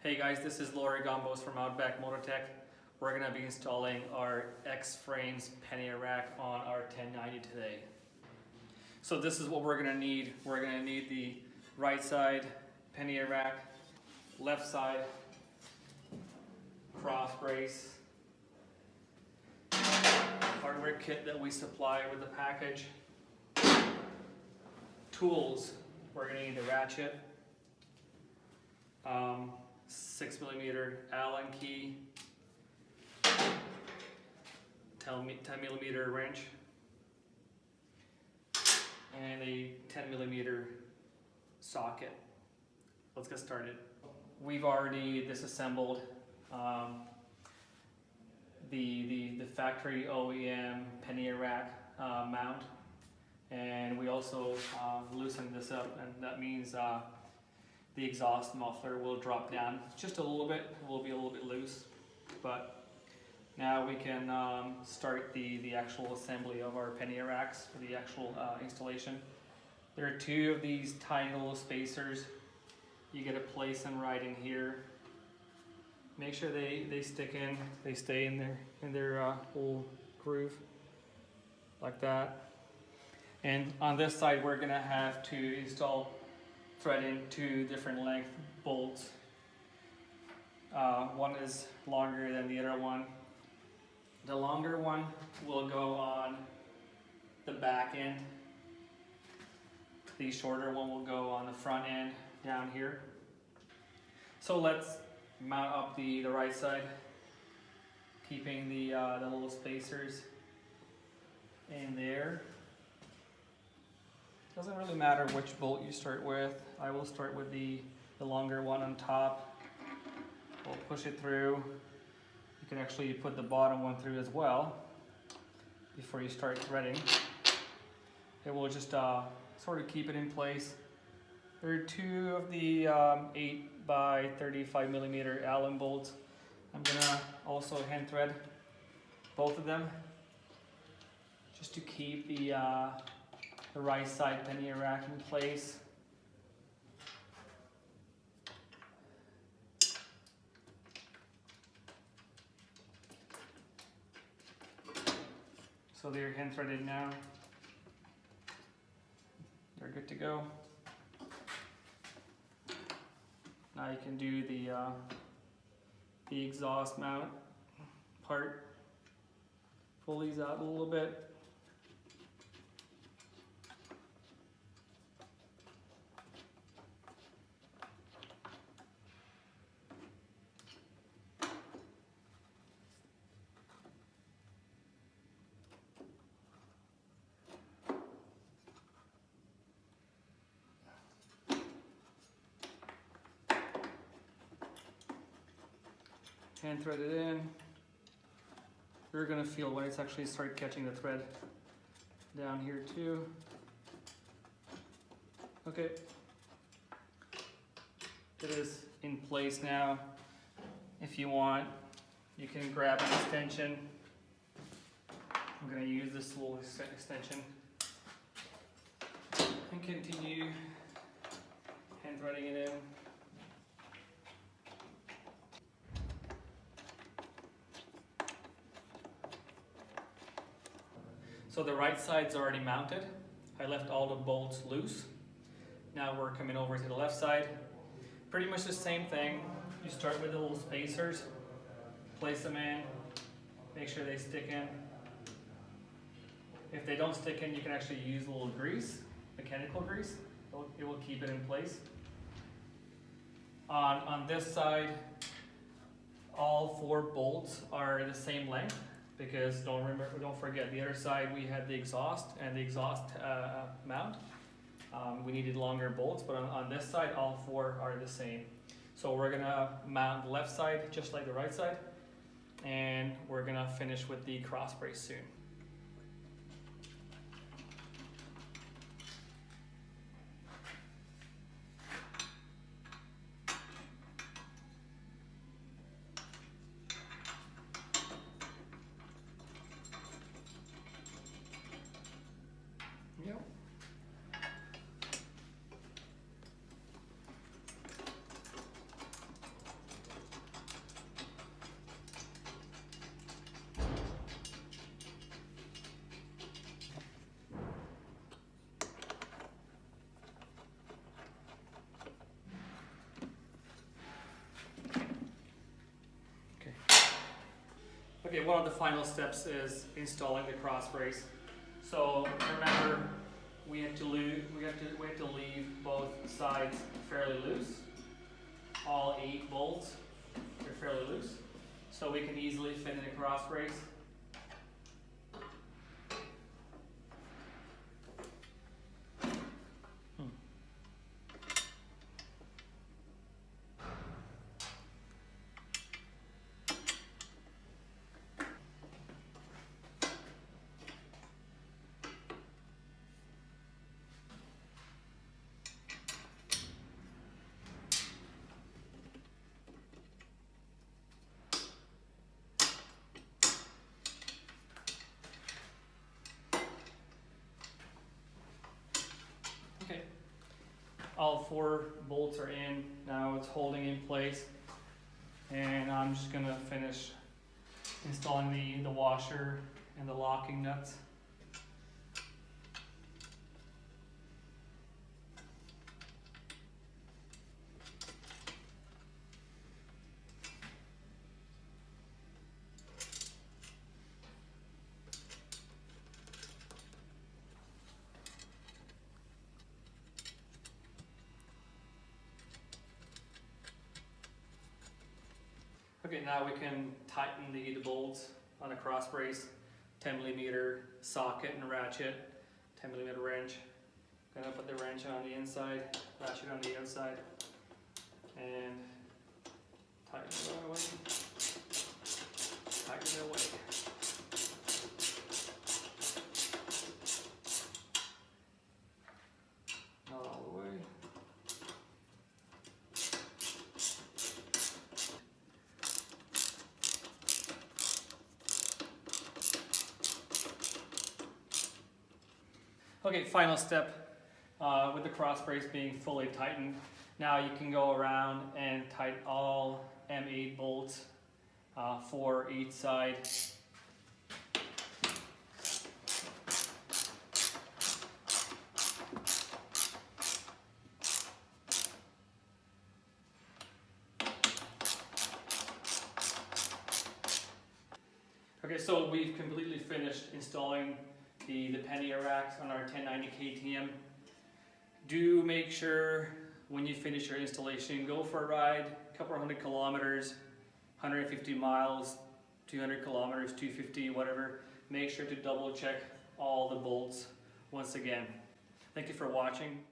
Hey guys, this is Lori Gombos from Outback Motortek. We're going to be installing our X-Frames pannier rack on our 1090 today. So this is what we're going to need. We're going to need the right side pannier rack, left side cross brace, hardware kit that we supply with the package, tools. We're going to need the ratchet, 6mm Allen key, 10mm wrench, and a 10mm socket. Let's get started. We've already disassembled the factory OEM pannier rack mount, and we also loosened this up, and that means the exhaust muffler will drop down just a little bit. It will be a little bit loose, but now we can start the actual assembly of our pannier racks for the actual installation. There are two of these tiny little spacers. You get to place them right in here. Make sure they stick in, they stay in their little groove like that. And on this side, we're gonna have to install threading two different length bolts. One is longer than the other one. The longer one will go on the back end. The shorter one will go on the front end down here. So let's mount up the right side, keeping the little spacers in there. Doesn't really matter which bolt you start with. I will start with the longer one on top. We'll push it through. You can actually put the bottom one through as well before you start threading. It will just sort of keep it in place. There are two of the 8x35mm Allen bolts. I'm gonna also hand thread both of them just to keep the right side pannier rack in place. So they're hand threaded now. They're good to go. Now you can do the exhaust mount part. Pull these out a little bit. Hand thread it in. You're gonna feel when it's actually start catching the thread down here too. Okay, it is in place now. If you want, you can grab an extension. I'm gonna use this little extension and continue hand threading it in. So the right side's already mounted. I left all the bolts loose. Now we're coming over to the left side. Pretty much the same thing. You start with the little spacers, place them in, make sure they stick in. If they don't stick in, you can actually use a little grease, mechanical grease. It will keep it in place. On this side, all four bolts are the same length, because don't forget, the other side we had the exhaust and the exhaust mount. We needed longer bolts, but on this side all four are the same. So we're gonna mount the left side just like the right side, and we're gonna finish with the cross brace soon. Yep. Okay, one of the final steps is installing the cross brace. So remember, we have to leave both sides fairly loose. All 8 bolts are fairly loose, so we can easily fit in a cross brace. Okay, all 4 bolts are in. Now it's holding in place, and I'm just gonna finish installing the washer and the locking nuts. Okay, now we can tighten the bolts on the cross brace. 10mm socket and ratchet, 10mm wrench. Gonna put the wrench on the inside, ratchet on the outside, and tighten it away. Tighten it away. Not all the way. Okay, final step, with the cross brace being fully tightened. Now you can go around and tighten all M8 bolts for each side. Okay, so we've completely finished installing the pannier racks on our 1090 KTM. Do make sure when you finish your installation, go for a ride, a couple of 100 kilometers, 150 miles, 200 kilometers, 250, whatever. Make sure to double check all the bolts once again. Thank you for watching.